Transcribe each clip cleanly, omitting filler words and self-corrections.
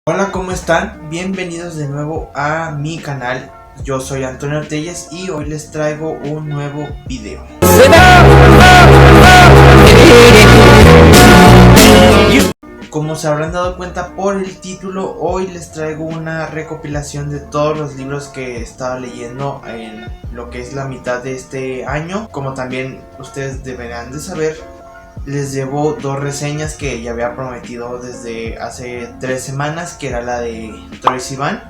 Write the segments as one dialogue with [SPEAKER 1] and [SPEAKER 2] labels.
[SPEAKER 1] Hola, ¿cómo están? Bienvenidos de nuevo a mi canal. Yo soy Antonio Telles y hoy les traigo un nuevo video. Como se habrán dado cuenta por el título, hoy les traigo una recopilación de todos los libros que he estado leyendo en lo que es la mitad de este año. Como también ustedes deberán de saber, les llevo dos reseñas que ya había prometido desde hace 3 semanas, que era la de Troye Sivan,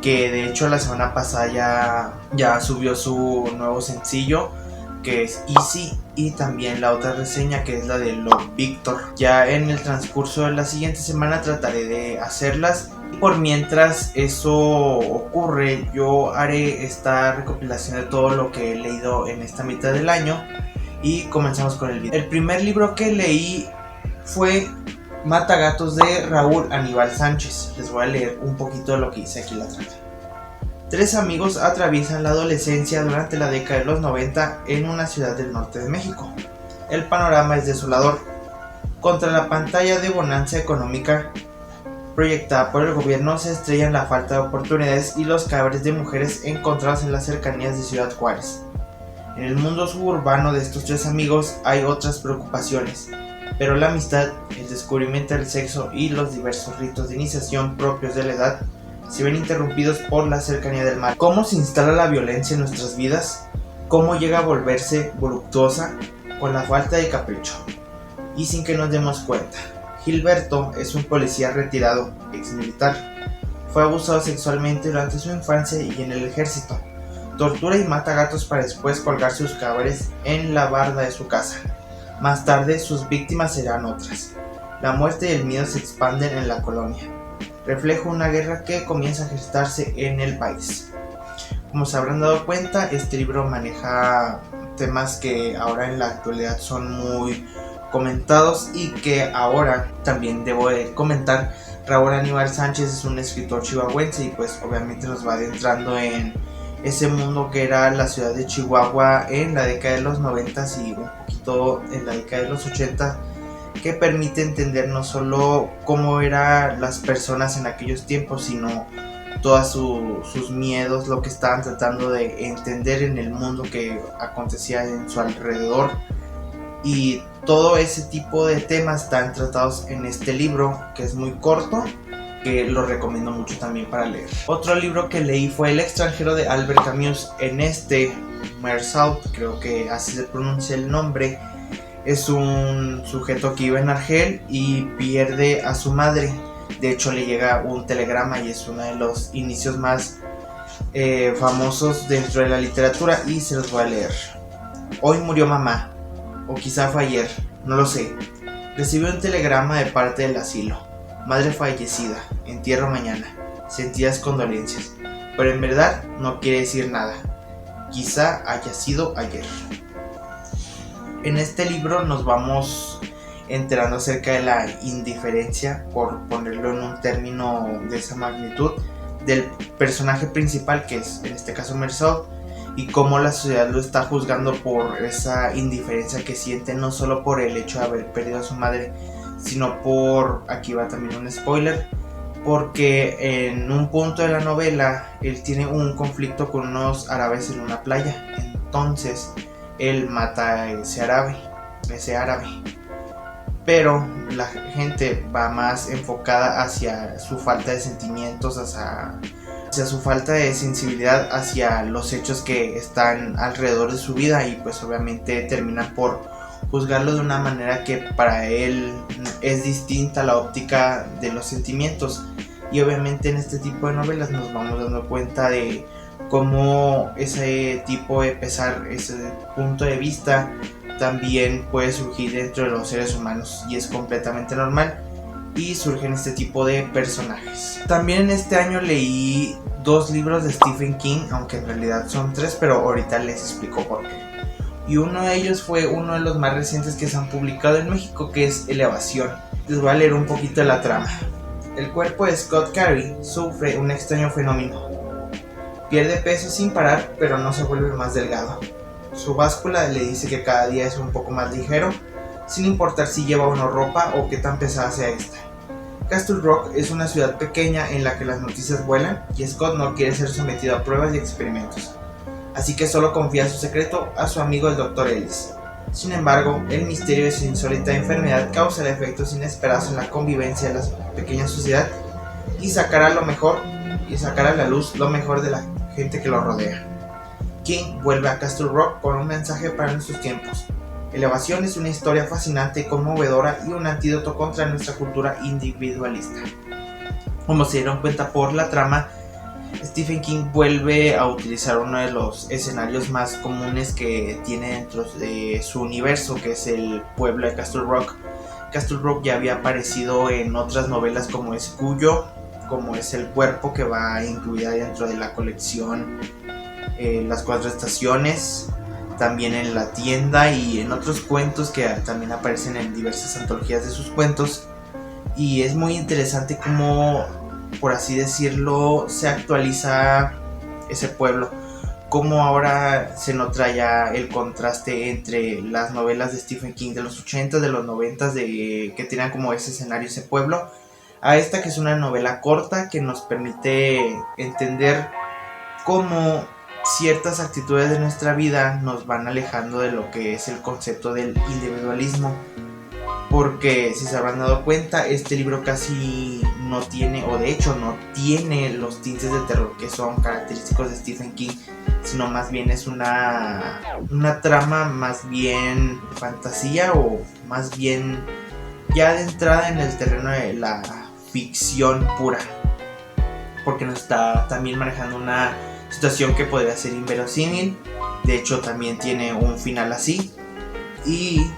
[SPEAKER 1] que de hecho la semana pasada ya subió su nuevo sencillo, que es Easy, y también la otra reseña que es la de Lord Victor. Ya en el transcurso de la siguiente semana trataré de hacerlas. Por mientras eso ocurre, yo haré esta recopilación de todo lo que he leído en esta mitad del año. Y comenzamos con el video. El primer libro que leí fue Matagatos de Raúl Aníbal Sánchez. Les voy a leer un poquito de lo que dice aquí la trama. 3 amigos atraviesan la adolescencia durante la década de los 90 en una ciudad del norte de México. El panorama es desolador. Contra la pantalla de bonanza económica proyectada por el gobierno se estrellan la falta de oportunidades y los cadáveres de mujeres encontrados en las cercanías de Ciudad Juárez. En el mundo suburbano de estos 3 amigos hay otras preocupaciones, pero la amistad, el descubrimiento del sexo y los diversos ritos de iniciación propios de la edad se ven interrumpidos por la cercanía del mal. ¿Cómo se instala la violencia en nuestras vidas? ¿Cómo llega a volverse voluptuosa? Con la falta de capricho y sin que nos demos cuenta. Gilberto es un policía retirado, ex militar. Fue abusado sexualmente durante su infancia y en el ejército. Tortura y mata gatos para después colgar sus cadáveres en la barda de su casa. Más tarde sus víctimas serán otras. La muerte y el miedo se expanden en la colonia. Refleja una guerra que comienza a gestarse en el país. Como se habrán dado cuenta, este libro maneja temas que ahora en la actualidad son muy comentados y que ahora también debo de comentar. Raúl Aníbal Sánchez es un escritor chihuahuense y pues obviamente nos va adentrando en ese mundo que era la ciudad de Chihuahua en la década de los 90 y un poquito en la década de los 80, que permite entender no solo cómo eran las personas en aquellos tiempos, sino todos sus miedos, lo que estaban tratando de entender en el mundo que acontecía en su alrededor. Y todo ese tipo de temas están tratados en este libro, que es muy corto, que lo recomiendo mucho también para leer. Otro libro que leí fue El extranjero de Albert Camus. En este, Meursault, creo que así se pronuncia el nombre, es un sujeto que vive en Argel y pierde a su madre. De hecho le llega un telegrama y es uno de los inicios más famosos dentro de la literatura y se los voy a leer. Hoy murió mamá, o quizá fue ayer, no lo sé. Recibió un telegrama de parte del asilo. Madre fallecida, entierro mañana, sentidas condolencias, pero en verdad no quiere decir nada. Quizá haya sido ayer. En este libro nos vamos enterando acerca de la indiferencia, por ponerlo en un término de esa magnitud, del personaje principal, que es en este caso Meursault, y cómo la sociedad lo está juzgando por esa indiferencia que siente, no solo por el hecho de haber perdido a su madre, sino por, aquí va también un spoiler, porque en un punto de la novela él tiene un conflicto con unos árabes en una playa. Entonces él mata a ese árabe, pero la gente va más enfocada hacia su falta de sentimientos, hacia su falta de sensibilidad hacia los hechos que están alrededor de su vida, y pues obviamente termina por juzgarlo de una manera que para él es distinta a la óptica de los sentimientos. Y obviamente en este tipo de novelas nos vamos dando cuenta de cómo ese tipo de pesar, ese punto de vista también puede surgir dentro de los seres humanos y es completamente normal, y surgen este tipo de personajes. También en este año leí 2 libros de Stephen King, aunque en realidad son 3, pero ahorita les explico por qué. Y uno de ellos fue uno de los más recientes que se han publicado en México, que es Elevación. Les voy a leer un poquito de la trama. El cuerpo de Scott Carey sufre un extraño fenómeno. Pierde peso sin parar, pero no se vuelve más delgado. Su báscula le dice que cada día es un poco más ligero, sin importar si lleva o no ropa o qué tan pesada sea esta. Castle Rock es una ciudad pequeña en la que las noticias vuelan y Scott no quiere ser sometido a pruebas y experimentos, así que solo confía su secreto a su amigo el Dr. Ellis. Sin embargo, el misterio de su insólita enfermedad causa efectos inesperados en la convivencia de la pequeña sociedad y sacará a la luz lo mejor de la gente que lo rodea. King vuelve a Castle Rock con un mensaje para nuestros tiempos. Elevación es una historia fascinante y conmovedora y un antídoto contra nuestra cultura individualista. Como se dieron cuenta por la trama, Stephen King vuelve a utilizar uno de los escenarios más comunes que tiene dentro de su universo, que es el pueblo de Castle Rock. Castle Rock ya había aparecido en otras novelas como es Cuyo, como es El Cuerpo, que va incluida dentro de la colección Las Cuatro Estaciones, también en La Tienda y en otros cuentos que también aparecen en diversas antologías de sus cuentos. Y es muy interesante cómo, por así decirlo, se actualiza ese pueblo, cómo ahora se nota ya el contraste entre las novelas de Stephen King de los 80, de los 90, que tenían como ese escenario, ese pueblo, a esta que es una novela corta que nos permite entender cómo ciertas actitudes de nuestra vida nos van alejando de lo que es el concepto del individualismo. Porque si se habrán dado cuenta, este libro casi no tiene, o de hecho no tiene los tintes de terror que son característicos de Stephen King, sino más bien es una trama más bien fantasía, o más bien ya de entrada en el terreno de la ficción pura, porque nos está también manejando una situación que podría ser inverosímil. De hecho también tiene un final así, y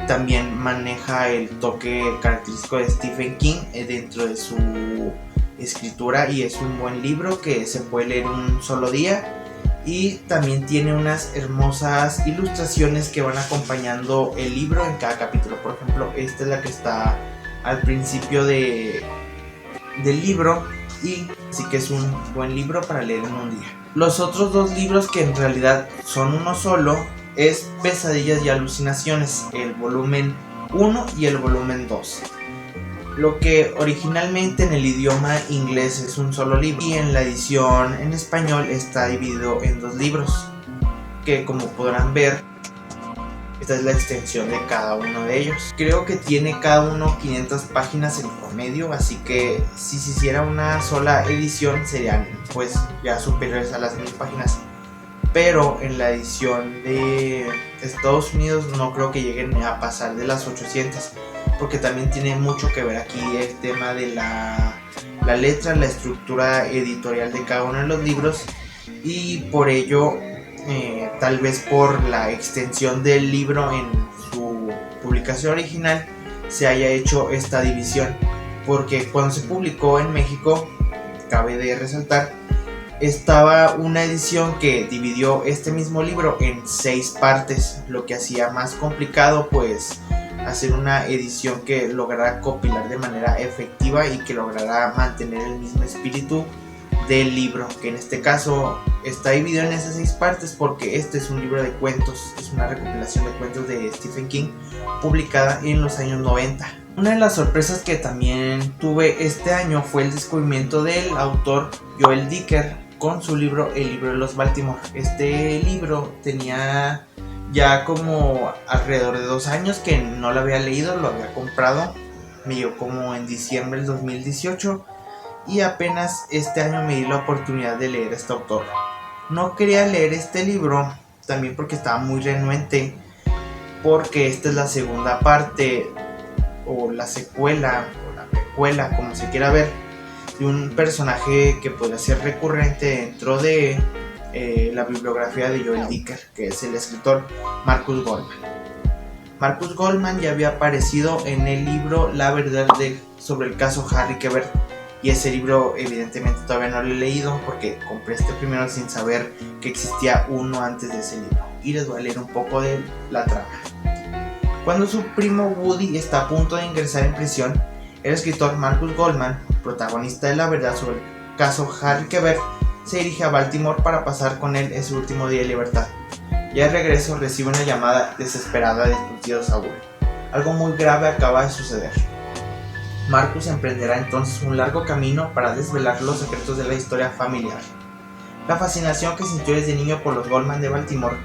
[SPEAKER 1] también maneja el toque característico de Stephen King dentro de su escritura, y es un buen libro que se puede leer un solo día. Y también tiene unas hermosas ilustraciones que van acompañando el libro en cada capítulo. Por ejemplo, esta es la que está al principio del libro, y así que es un buen libro para leer en un día. Los otros dos libros, que en realidad son uno solo, es Pesadillas y Alucinaciones, el volumen 1 y el volumen 2. Lo que originalmente en el idioma inglés es un solo libro, y en la edición en español está dividido en dos libros, que como podrán ver, esta es la extensión de cada uno de ellos. Creo que tiene cada uno 500 páginas en promedio, así que si se hiciera una sola edición serían pues ya superiores a las 1000 páginas. Pero en la edición de Estados Unidos no creo que lleguen a pasar de las 800, porque también tiene mucho que ver aquí el tema de la letra, la estructura editorial de cada uno de los libros, y por ello tal vez por la extensión del libro en su publicación original se haya hecho esta división, porque cuando se publicó en México, cabe de resaltar, estaba una edición que dividió este mismo libro en 6 partes, lo que hacía más complicado pues hacer una edición que lograra compilar de manera efectiva y que lograra mantener el mismo espíritu del libro, que en este caso está dividido en esas 6 partes porque este es un libro de cuentos, es una recopilación de cuentos de Stephen King publicada en los años 90. Una de las sorpresas que también tuve este año fue el descubrimiento del autor Joel Dicker con su libro El libro de los Baltimore. Este libro tenía ya como alrededor de 2 años que no lo había leído, lo había comprado, me llegó como en diciembre del 2018, y apenas este año me di la oportunidad de leer a este autor. No quería leer este libro también porque estaba muy renuente, porque esta es la segunda parte, o la secuela, o la precuela, como se quiera ver, de un personaje que podría ser recurrente dentro de la bibliografía de Joel Dicker, que es el escritor Marcus Goldman. Marcus Goldman ya había aparecido en el libro La verdad sobre el caso Harry Quebert, y ese libro evidentemente todavía no lo he leído porque compré este primero sin saber que existía uno antes de ese libro, y les voy a leer un poco de la trama. Cuando su primo Woody está a punto de ingresar en prisión, el escritor Marcus Goldman, protagonista de La verdad sobre el caso Harry Quebert, se dirige a Baltimore para pasar con él ese último día de libertad. Ya de regreso recibe una llamada desesperada de su tío Saúl. Algo muy grave acaba de suceder. Marcus emprenderá entonces un largo camino para desvelar los secretos de la historia familiar. La fascinación que sintió desde niño por los Goldman de Baltimore,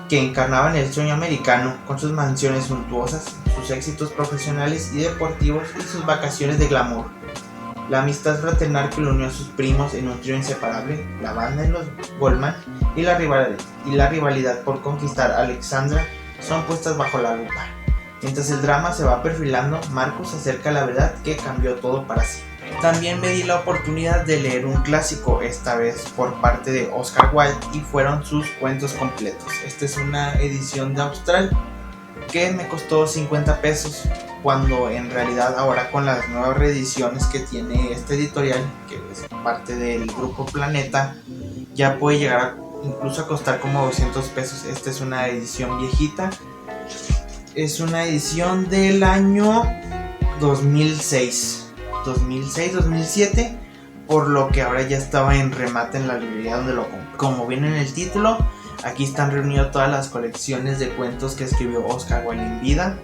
[SPEAKER 1] que encarnaban el sueño americano con sus mansiones suntuosas, sus éxitos profesionales y deportivos y sus vacaciones de glamour. La amistad fraternal que lo unió a sus primos en un trío inseparable, la banda de los Goldman y la rivalidad por conquistar a Alexandra son puestas bajo la lupa. Mientras el drama se va perfilando, Marcus acerca la verdad que cambió todo para sí. También me di la oportunidad de leer un clásico, esta vez por parte de Oscar Wilde, y fueron sus cuentos completos. Esta es una edición de Austral que me costó 50 pesos, cuando en realidad ahora con las nuevas reediciones que tiene este editorial, que es parte del grupo Planeta, ya puede llegar incluso a costar como 200 pesos. Esta es una edición viejita, es una edición del año 2006-2007, por lo que ahora ya estaba en remate en la librería donde lo compré. Como viene en el título, aquí están reunidas todas las colecciones de cuentos que escribió Oscar Wilde en vida,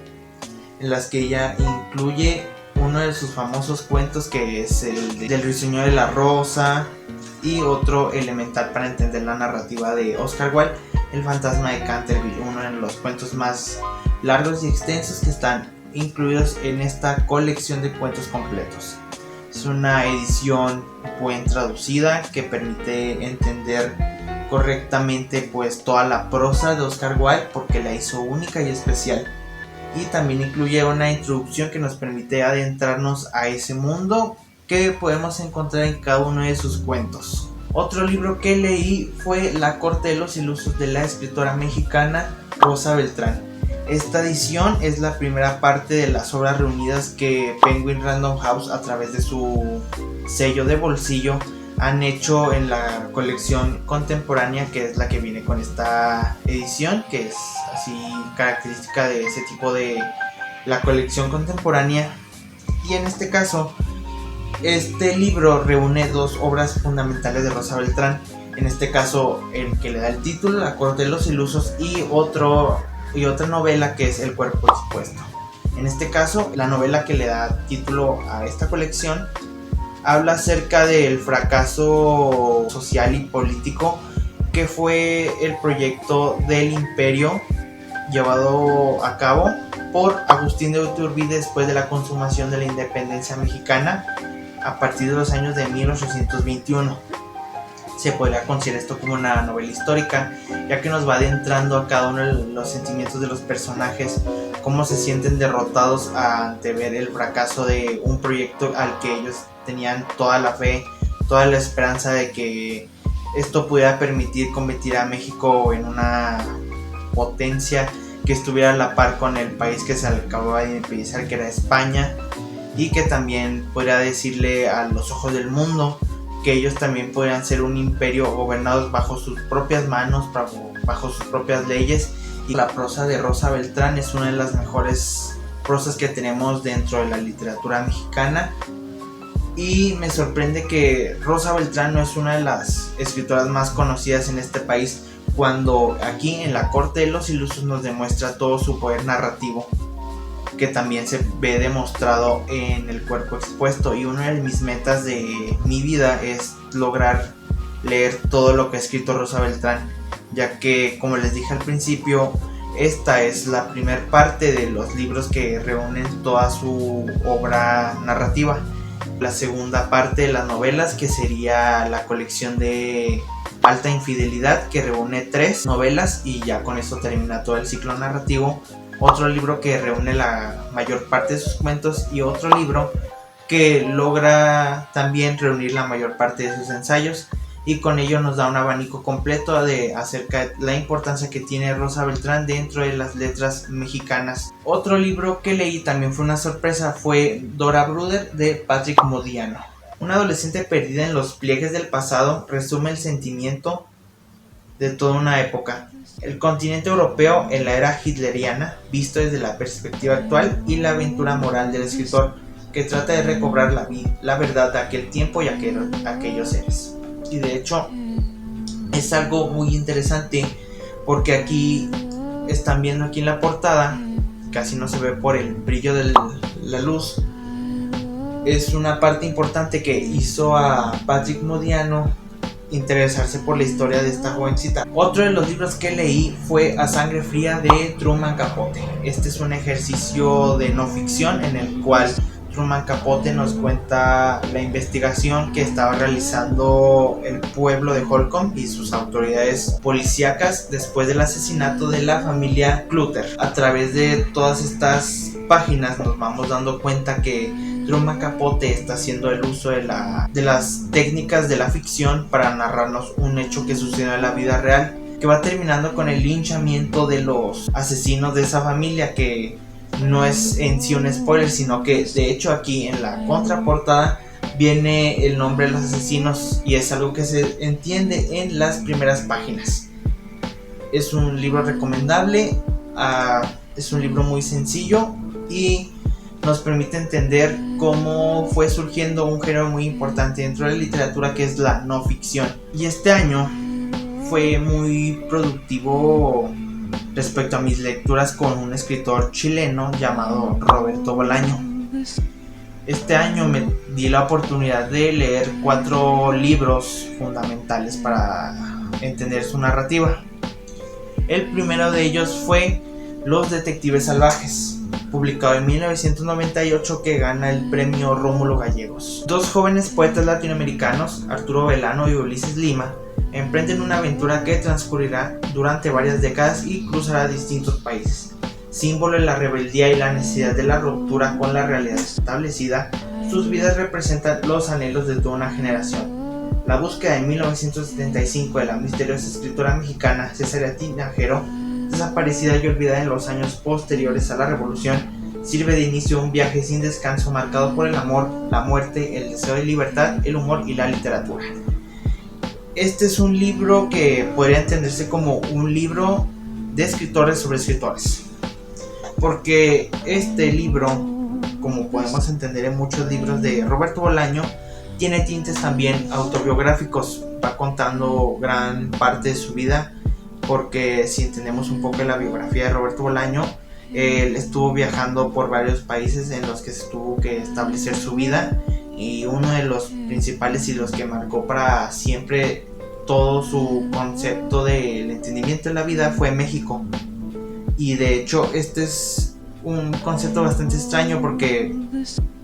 [SPEAKER 1] en las que ella incluye uno de sus famosos cuentos, que es el del Ruiseñor de la Rosa, y otro elemental para entender la narrativa de Oscar Wilde, El fantasma de Canterville, uno de los cuentos más largos y extensos que están incluidos en esta colección de cuentos completos. Es una edición bien traducida que permite entender correctamente pues toda la prosa de Oscar Wilde, porque la hizo única y especial, y también incluye una introducción que nos permite adentrarnos a ese mundo que podemos encontrar en cada uno de sus cuentos. Otro libro que leí fue La corte de los ilusos, de la escritora mexicana Rosa Beltrán. Esta edición es la primera parte de las obras reunidas que Penguin Random House, a través de su sello de bolsillo, han hecho en la colección contemporánea, que es la que viene con esta edición, que es así característica de ese tipo de la colección contemporánea. Y en este caso, este libro reúne dos obras fundamentales de Rosa Beltrán. En este caso, el que le da el título, La corte de los ilusos, y otra novela que es El cuerpo expuesto. En este caso, la novela que le da título a esta colección habla acerca del fracaso social y político que fue el proyecto del imperio llevado a cabo por Agustín de Iturbide después de la consumación de la independencia mexicana a partir de los años de 1821. Se podría considerar esto como una novela histórica, ya que nos va adentrando a cada uno de los sentimientos de los personajes, cómo se sienten derrotados ante ver el fracaso de un proyecto al que ellos tenían toda la fe, toda la esperanza de que esto pudiera permitir convertir a México en una potencia que estuviera a la par con el país que se acababa de independizar, que era España, y que también podría decirle a los ojos del mundo que ellos también podrían ser un imperio gobernados bajo sus propias manos, bajo sus propias leyes. Y la prosa de Rosa Beltrán es una de las mejores prosas que tenemos dentro de la literatura mexicana, y me sorprende que Rosa Beltrán no es una de las escritoras más conocidas en este país, cuando aquí en La corte de los ilusos nos demuestra todo su poder narrativo, que también se ve demostrado en El cuerpo expuesto. Y una de mis metas de mi vida es lograr leer todo lo que ha escrito Rosa Beltrán, ya que, como les dije al principio, esta es la primera parte de los libros que reúnen toda su obra narrativa. La segunda parte de las novelas, que sería la colección de Alta Infidelidad, que reúne 3 novelas y ya con eso termina todo el ciclo narrativo. Otro libro que reúne la mayor parte de sus cuentos, y otro libro que logra también reunir la mayor parte de sus ensayos, y con ello nos da un abanico completo acerca de la importancia que tiene Rosa Beltrán dentro de las letras mexicanas. Otro libro que leí también fue una sorpresa, fue Dora Bruder, de Patrick Modiano. Una adolescente perdida en los pliegues del pasado resume el sentimiento de toda una época. El continente europeo en la era hitleriana, visto desde la perspectiva actual, y la aventura moral del escritor, que trata de recobrar la verdad de aquel tiempo y aquellos seres. Y de hecho es algo muy interesante, porque aquí están viendo aquí en la portada, casi no se ve por el brillo de la luz, es una parte importante que hizo a Patrick Modiano interesarse por la historia de esta jovencita. Otro de los libros que leí fue A Sangre Fría de Truman Capote. Este es un ejercicio de no ficción en el cual Truman Capote nos cuenta la investigación que estaba realizando el pueblo de Holcomb y sus autoridades policíacas después del asesinato de la familia Clutter. A través de todas estas páginas nos vamos dando cuenta que Truman Capote está haciendo el uso de las técnicas de la ficción para narrarnos un hecho que sucedió en la vida real, que va terminando con el linchamiento de los asesinos de esa familia, que no es en sí un spoiler, sino que de hecho aquí en la contraportada viene el nombre de los asesinos y es algo que se entiende en las primeras páginas. Es un libro recomendable, es un libro muy sencillo y nos permite entender cómo fue surgiendo un género muy importante dentro de la literatura, que es la no ficción. Y este año fue muy productivo respecto a mis lecturas con un escritor chileno llamado Roberto Bolaño. Este año me di la oportunidad de leer 4 libros fundamentales para entender su narrativa. El primero de ellos fue Los Detectives Salvajes, publicado en 1998, que gana el premio Rómulo Gallegos. Dos jóvenes poetas latinoamericanos, Arturo Velano y Ulises Lima, emprenden una aventura que transcurrirá durante varias décadas y cruzará distintos países. Símbolo de la rebeldía y la necesidad de la ruptura con la realidad establecida, sus vidas representan los anhelos de toda una generación. La búsqueda en 1975 de la misteriosa escritora mexicana Cesarea Tinajero, desaparecida y olvidada en los años posteriores a la revolución, sirve de inicio a un viaje sin descanso marcado por el amor, la muerte, el deseo de libertad, el humor y la literatura. Este es un libro que podría entenderse como un libro de escritores sobre escritores, porque este libro, como podemos entender en muchos libros de Roberto Bolaño, tiene tintes también autobiográficos. Va contando gran parte de su vida, porque si entendemos un poco de la biografía de Roberto Bolaño, él estuvo viajando por varios países en los que se tuvo que establecer su vida, y uno de los principales y los que marcó para siempre todo su concepto del entendimiento de la vida fue México. Y de hecho este es un concepto bastante extraño, porque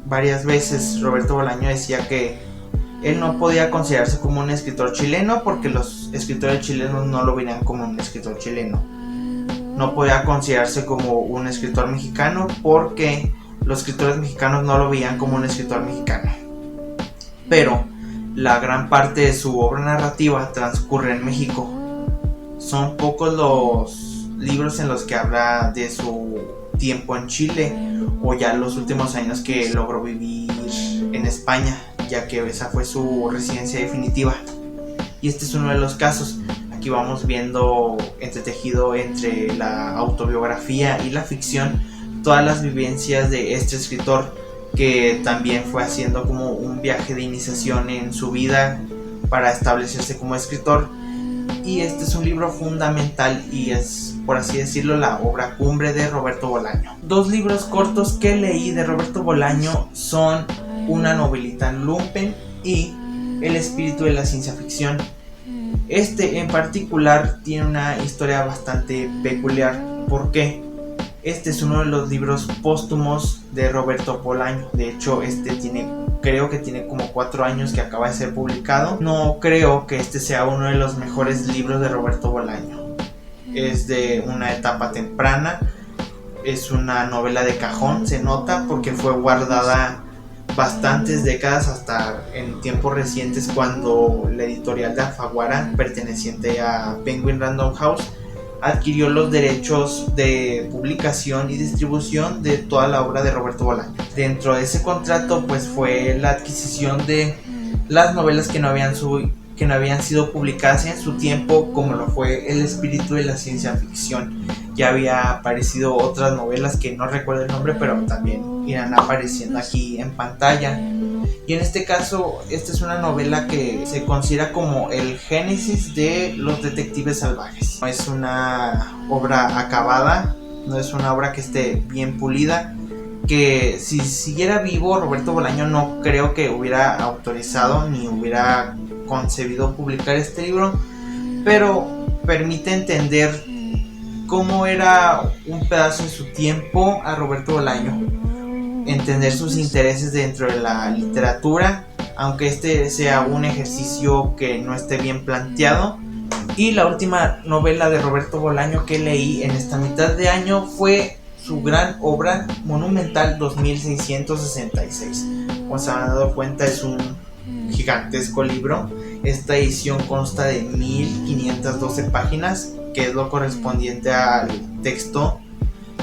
[SPEAKER 1] varias veces Roberto Bolaño decía que él no podía considerarse como un escritor chileno porque los escritores chilenos no lo veían como un escritor chileno. No podía considerarse como un escritor mexicano porque los escritores mexicanos no lo veían como un escritor mexicano. Pero la gran parte de su obra narrativa transcurre en México. Son pocos los libros en los que habla de su tiempo en Chile o ya los últimos años que logró vivir en España, ya que esa fue su residencia definitiva. Y este es uno de los casos. Aquí vamos viendo entretejido entre la autobiografía y la ficción todas las vivencias de este escritor, que también fue haciendo como un viaje de iniciación en su vida para establecerse como escritor. Y este es un libro fundamental y es, por así decirlo, la obra cumbre de Roberto Bolaño. 2 libros cortos que leí de Roberto Bolaño son Una novelita en lumpen y El espíritu de la ciencia ficción. Este en particular tiene una historia bastante peculiar. ¿Por qué? Este es uno de los libros póstumos de Roberto Bolaño. De hecho, creo que tiene como 4 años que acaba de ser publicado. No creo que este sea uno de los mejores libros de Roberto Bolaño. Es de una etapa temprana. Es una novela de cajón, se nota, porque fue guardada bastantes décadas hasta en tiempos recientes, cuando la editorial de Alfaguara, perteneciente a Penguin Random House, adquirió los derechos de publicación y distribución de toda la obra de Roberto Bolaño. Dentro de ese contrato pues fue la adquisición de las novelas que no habían sido publicadas en su tiempo, como lo fue El espíritu de la ciencia ficción. Ya había aparecido otras novelas que no recuerdo el nombre, pero también irán apareciendo aquí en pantalla. Y en este caso, esta es una novela que se considera como el génesis de Los Detectives Salvajes. No es una obra acabada, no es una obra que esté bien pulida, que si siguiera vivo Roberto Bolaño no creo que hubiera autorizado ni hubiera concebido publicar este libro, pero permite entender cómo era un pedazo de su tiempo a Roberto Bolaño, entender sus intereses dentro de la literatura, aunque este sea un ejercicio que no esté bien planteado. Y la última novela de Roberto Bolaño que leí en esta mitad de año fue su gran obra monumental 2666. Como se han dado cuenta, es un gigantesco libro. Esta edición consta de 1512 páginas, que es lo correspondiente al texto,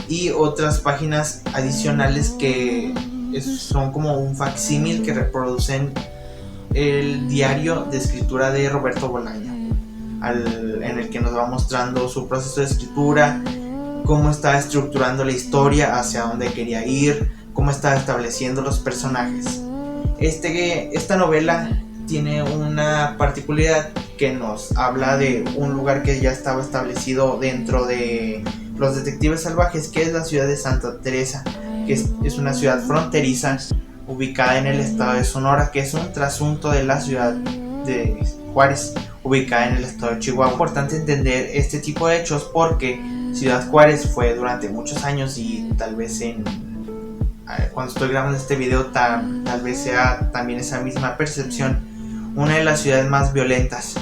[SPEAKER 1] y otras páginas adicionales que son como un facsímil que reproducen el diario de escritura de Roberto Bolaño, en el que nos va mostrando su proceso de escritura, cómo está estructurando la historia, hacia dónde quería ir, cómo está estableciendo los personajes. Esta novela tiene una particularidad que nos habla de un lugar que ya estaba establecido dentro de Los Detectives Salvajes, que es la ciudad de Santa Teresa, que es una ciudad fronteriza ubicada en el estado de Sonora, que es un trasunto de la ciudad de Juárez, ubicada en el estado de Chihuahua. Es importante entender este tipo de hechos porque Ciudad Juárez fue durante muchos años, y tal vez cuando estoy grabando este video tal vez sea también esa misma percepción, una de las ciudades más violentas,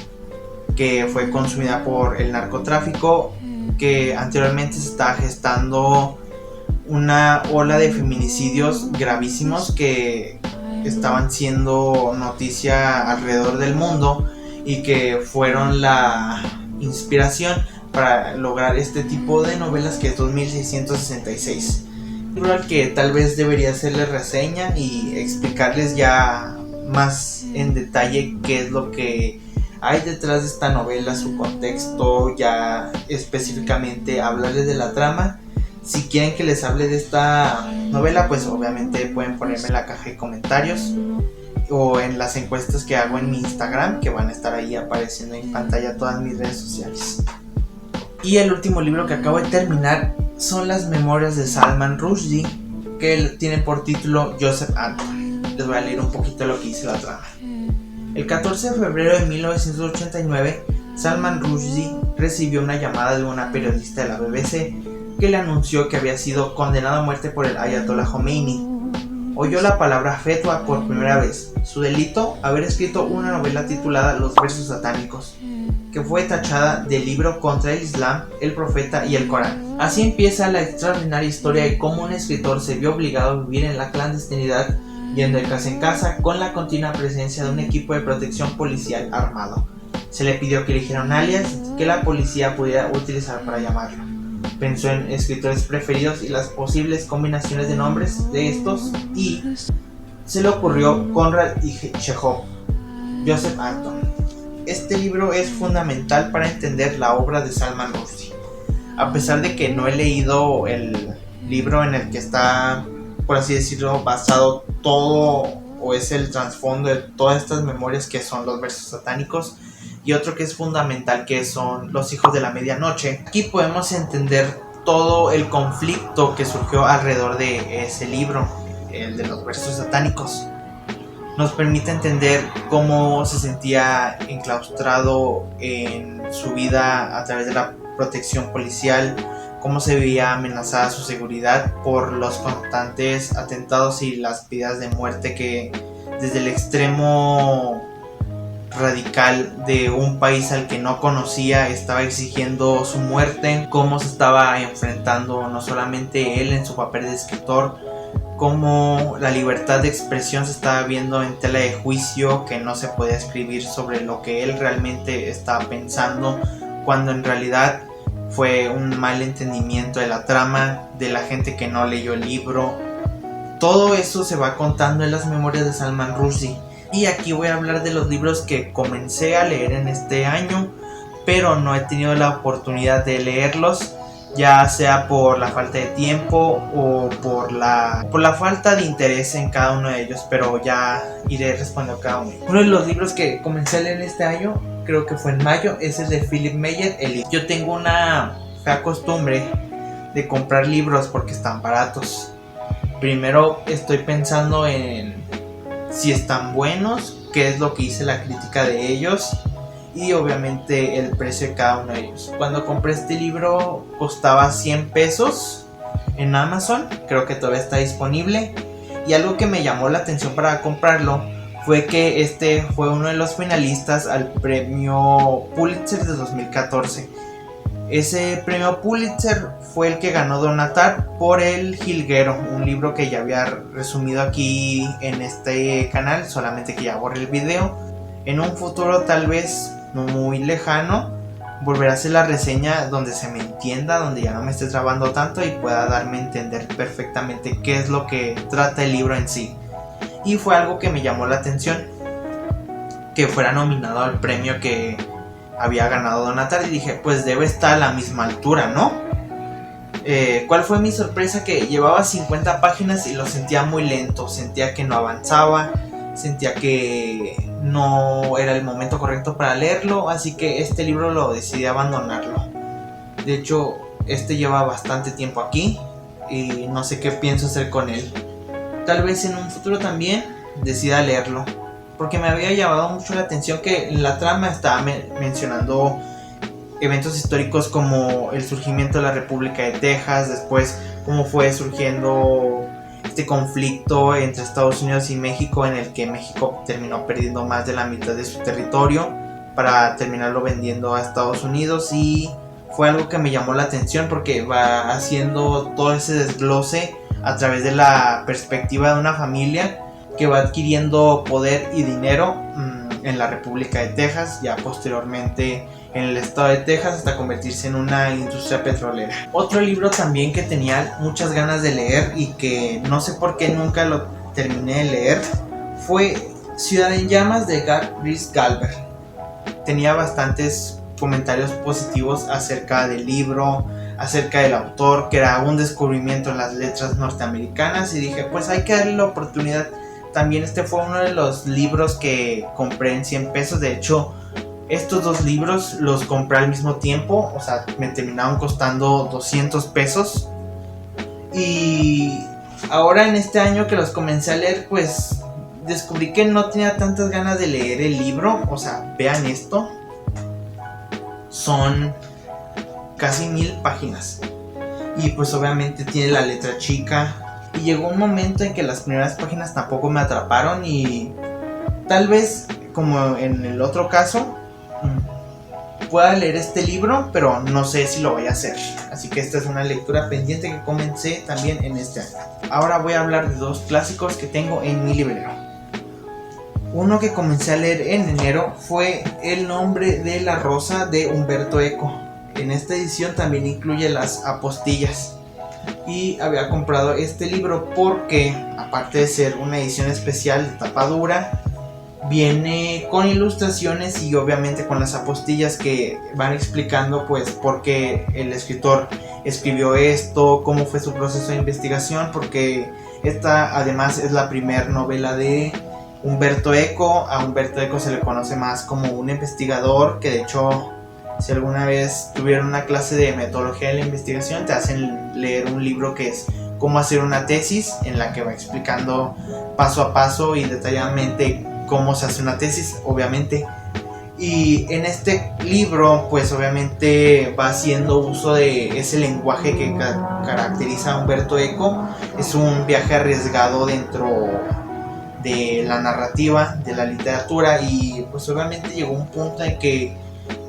[SPEAKER 1] que fue consumida por el narcotráfico, que anteriormente se estaba gestando una ola de feminicidios gravísimos que estaban siendo noticia alrededor del mundo y que fueron la inspiración para lograr este tipo de novelas, que es 2666. Un libro al que tal vez debería hacerles reseña y explicarles ya más en detalle qué es lo que hay detrás de esta novela, su contexto, ya específicamente hablarles de la trama. Si quieren que les hable de esta novela, pues obviamente pueden ponerme en la caja de comentarios o en las encuestas que hago en mi Instagram, que van a estar ahí apareciendo en pantalla todas mis redes sociales. Y el último libro que acabo de terminar son las memorias de Salman Rushdie, que tiene por título Joseph Anton. Les voy a leer un poquito lo que dice la trama. El 14 de febrero de 1989, Salman Rushdie recibió una llamada de una periodista de la BBC que le anunció que había sido condenado a muerte por el Ayatollah Khomeini. Oyó la palabra fetua por primera vez. Su delito, haber escrito una novela titulada Los versos satánicos, que fue tachada de libro contra el Islam, el profeta y el Corán. Así empieza la extraordinaria historia de cómo un escritor se vio obligado a vivir en la clandestinidad, yendo de casa en casa con la continua presencia de un equipo de protección policial armado. Se le pidió que eligiera un alias que la policía pudiera utilizar para llamarlo. Pensó en escritores preferidos y las posibles combinaciones de nombres de estos, y se le ocurrió Conrad y Chekhov. Joseph Anton. Este libro es fundamental para entender la obra de Salman Rushdie. A pesar de que no he leído el libro en el que está, por así decirlo, basado todo, o es el trasfondo de todas estas memorias, que son los versos satánicos, y otro que es fundamental, que son Los hijos de la medianoche. Aquí podemos entender todo el conflicto que surgió alrededor de ese libro, el de los versos satánicos. Nos permite entender cómo se sentía enclaustrado en su vida a través de la protección policial, cómo se veía amenazada su seguridad por los constantes atentados y las pedidas de muerte que desde el extremo radical de un país al que no conocía estaba exigiendo su muerte, cómo se estaba enfrentando no solamente él en su papel de escritor, cómo la libertad de expresión se estaba viendo en tela de juicio, que no se podía escribir sobre lo que él realmente estaba pensando, cuando en realidad fue un mal entendimiento de la trama, de la gente que no leyó el libro. Todo eso se va contando en las memorias de Salman Rushdie. Y aquí voy a hablar de los libros que comencé a leer en este año, pero no he tenido la oportunidad de leerlos, ya sea por la falta de tiempo o por la falta de interés en cada uno de ellos, pero ya iré respondiendo cada uno. Uno de los libros que comencé a leer en este año, creo que fue en mayo, es el de Philip Meyer, Elite. Yo tengo una fea costumbre de comprar libros porque están baratos. Primero estoy pensando en si están buenos, qué es lo que dice la crítica de ellos y obviamente el precio de cada uno de ellos. Cuando compré este libro costaba 100 pesos en Amazon, creo que todavía está disponible, y algo que me llamó la atención para comprarlo fue que este fue uno de los finalistas al premio Pulitzer de 2014. Ese premio Pulitzer fue el que ganó Donatar por El Jilguero, un libro que ya había resumido aquí en este canal, solamente que ya borré el video. En un futuro tal vez no muy lejano volveré a hacer la reseña donde se me entienda, donde ya no me esté trabando tanto y pueda darme a entender perfectamente qué es lo que trata el libro en sí. Y fue algo que me llamó la atención, que fuera nominado al premio que había ganado Donatar, y dije, pues debe estar a la misma altura, ¿no? ¿Cuál fue mi sorpresa? Que llevaba 50 páginas y lo sentía muy lento, sentía que no avanzaba, sentía que no era el momento correcto para leerlo, así que este libro lo decidí abandonarlo. De hecho, este lleva bastante tiempo aquí y no sé qué pienso hacer con él. Tal vez en un futuro también decida leerlo, porque me había llamado mucho la atención que en la trama estaba mencionando eventos históricos como el surgimiento de la República de Texas, después cómo fue surgiendo este conflicto entre Estados Unidos y México, en el que México terminó perdiendo más de la mitad de su territorio para terminarlo vendiendo a Estados Unidos, y fue algo que me llamó la atención porque va haciendo todo ese desglose a través de la perspectiva de una familia que va adquiriendo poder y dinero en la República de Texas, ya posteriormente en el estado de Texas, hasta convertirse en una industria petrolera. Otro libro también que tenía muchas ganas de leer y que no sé por qué nunca lo terminé de leer fue Ciudad en Llamas de Chris Galber. Tenía bastantes comentarios positivos acerca del libro, acerca del autor, que era un descubrimiento en las letras norteamericanas, y dije, pues hay que darle la oportunidad. También este fue uno de los libros que compré en 100 pesos. De hecho, estos dos libros los compré al mismo tiempo, o sea, me terminaron costando 200 pesos. Y ahora en este año que los comencé a leer, pues descubrí que no tenía tantas ganas de leer el libro. O sea, vean esto, son casi 1000 páginas y pues obviamente tiene la letra chica, y llegó un momento en que las primeras páginas tampoco me atraparon, y tal vez como en el otro caso pueda leer este libro, pero no sé si lo voy a hacer, así que esta es una lectura pendiente que comencé también en este año. Ahora voy a hablar de dos clásicos que tengo en mi librero. Uno que comencé a leer en enero fue El nombre de la rosa de Umberto Eco. En esta edición también incluye las apostillas, y había comprado este libro porque, aparte de ser una edición especial de tapa dura, viene con ilustraciones y obviamente con las apostillas que van explicando pues por qué el escritor escribió esto, cómo fue su proceso de investigación, porque esta además es la primera novela de Umberto Eco. A Umberto Eco se le conoce más como un investigador, que de hecho, si alguna vez tuvieron una clase de metodología de la investigación, te hacen leer un libro que es Cómo hacer una tesis, en la que va explicando paso a paso y detalladamente cómo se hace una tesis, obviamente. Y en este libro, pues obviamente va haciendo uso de ese lenguaje que caracteriza a Umberto Eco. Es un viaje arriesgado dentro de la narrativa, de la literatura, y pues obviamente llegó un punto en que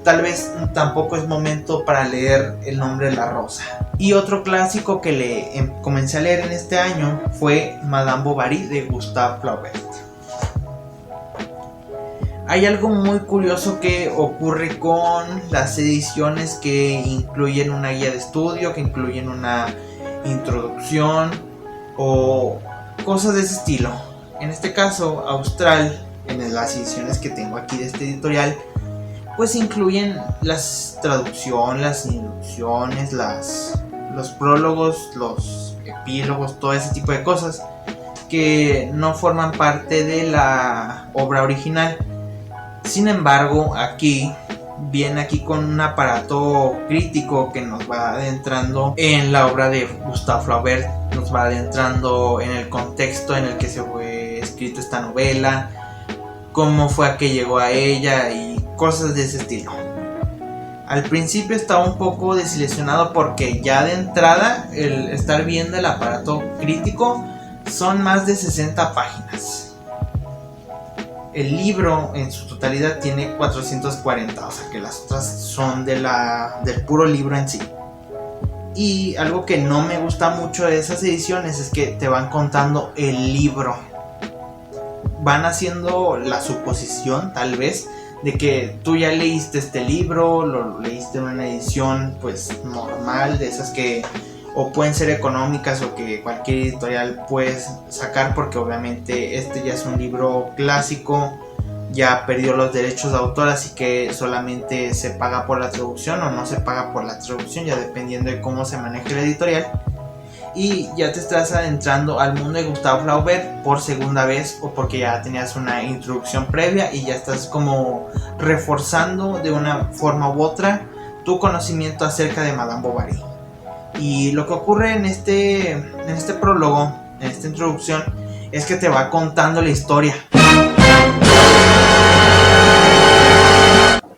[SPEAKER 1] tal vez tampoco es momento para leer El nombre de la rosa. Y otro clásico que comencé a leer en este año fue Madame Bovary de Gustave Flaubert. Hay algo muy curioso que ocurre con las ediciones que incluyen una guía de estudio, que incluyen una introducción o cosas de ese estilo. En este caso, Austral, en las ediciones que tengo aquí de este editorial, pues incluyen las traducciones, las introducciones, los prólogos, los epílogos, todo ese tipo de cosas que no forman parte de la obra original. Sin embargo, aquí viene aquí con un aparato crítico que nos va adentrando en la obra de Gustave Flaubert, nos va adentrando en el contexto en el que se fue escrita esta novela, cómo fue a que llegó a ella y cosas de ese estilo. Al principio estaba un poco desilusionado porque ya de entrada el estar viendo el aparato crítico son más de 60 páginas. El libro en su totalidad tiene 440, o sea que las otras son del puro libro en sí. Y algo que no me gusta mucho de esas ediciones es que te van contando el libro. Van haciendo la suposición, tal vez, de que tú ya leíste este libro, lo leíste en una edición pues normal, de esas que o pueden ser económicas o que cualquier editorial puedes sacar, porque obviamente este ya es un libro clásico, ya perdió los derechos de autor, así que solamente se paga por la traducción o no se paga por la traducción, ya dependiendo de cómo se maneje la editorial. Y ya te estás adentrando al mundo de Gustave Flaubert por segunda vez, o porque ya tenías una introducción previa y ya estás como reforzando de una forma u otra tu conocimiento acerca de Madame Bovary. Y lo que ocurre en este prólogo, en esta introducción, es que te va contando la historia.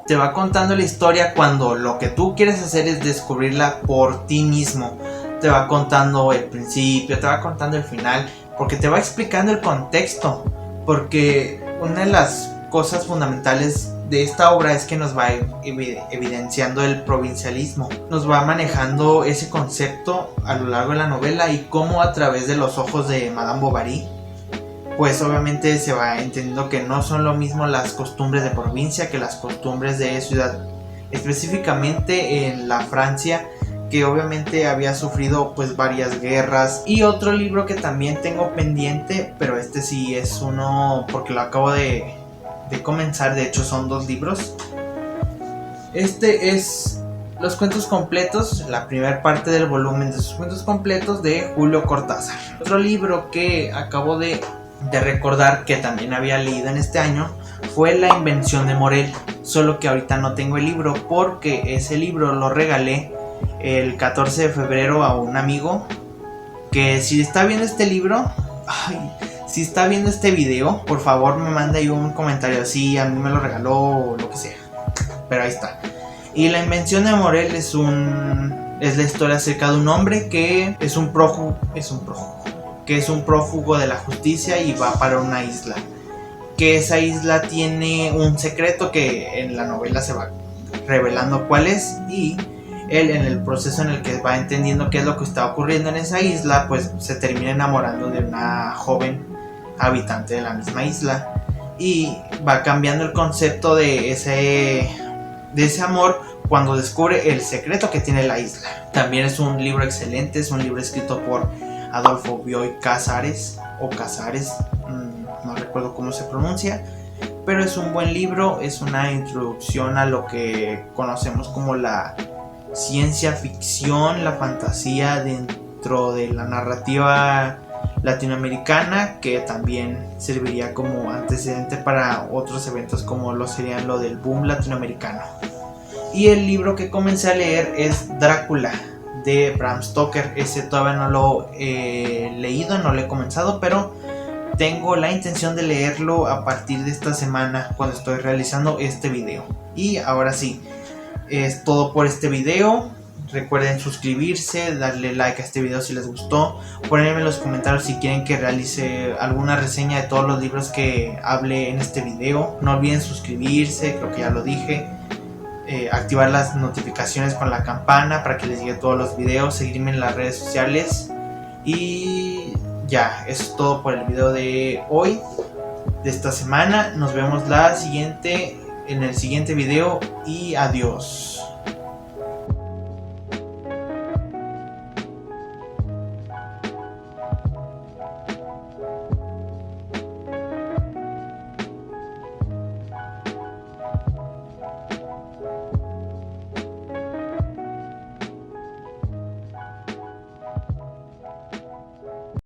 [SPEAKER 1] Te va contando la historia cuando lo que tú quieres hacer es descubrirla por ti mismo. Te va contando el principio, te va contando el final, porque te va explicando el contexto. Porque una de las cosas fundamentales de esta obra es que nos va evidenciando el provincialismo, nos va manejando ese concepto a lo largo de la novela y cómo a través de los ojos de Madame Bovary, pues obviamente se va entendiendo que no son lo mismo las costumbres de provincia que las costumbres de ciudad, específicamente en la Francia, que obviamente había sufrido pues varias guerras. Y otro libro que también tengo pendiente, pero este sí es uno porque lo acabo de comenzar, de hecho son 2 libros. Este es Los cuentos completos, la primera parte del volumen de sus cuentos completos de Julio Cortázar. Otro libro que acabo de recordar que también había leído en este año fue La invención de Morel, solo que ahorita no tengo el libro porque ese libro lo regalé el 14 de febrero a un amigo que, si está viendo este libro, si está viendo este video, por favor me manda ahí un comentario, sí, a mí me lo regaló o lo que sea, pero ahí está. Y La invención de Morel es la historia acerca de un hombre que es un prófugo de la justicia y va para una isla, que esa isla tiene un secreto que en la novela se va revelando cuál es, y él, en el proceso en el que va entendiendo qué es lo que está ocurriendo en esa isla, pues se termina enamorando de una joven habitante de la misma isla y va cambiando el concepto de ese amor cuando descubre el secreto que tiene la isla. También es un libro excelente, es un libro escrito por Adolfo Bioy Casares o Casares, no recuerdo cómo se pronuncia, pero es un buen libro, es una introducción a lo que conocemos como la ciencia ficción, la fantasía dentro de la narrativa latinoamericana, que también serviría como antecedente para otros eventos como lo serían lo del boom latinoamericano. Y el libro que comencé a leer es Drácula de Bram Stoker. Ese todavía no lo he leído, no lo he comenzado, pero tengo la intención de leerlo a partir de esta semana cuando estoy realizando este video. Y ahora sí, es todo por este video. Recuerden suscribirse, darle like a este video si les gustó, ponerme en los comentarios si quieren que realice alguna reseña de todos los libros que hable en este video. No olviden suscribirse, creo que ya lo dije, activar las notificaciones con la campana para que les llegue todos los videos, seguirme en las redes sociales. Y ya, eso es todo por el video de hoy, de esta semana. Nos vemos en el siguiente video y adiós.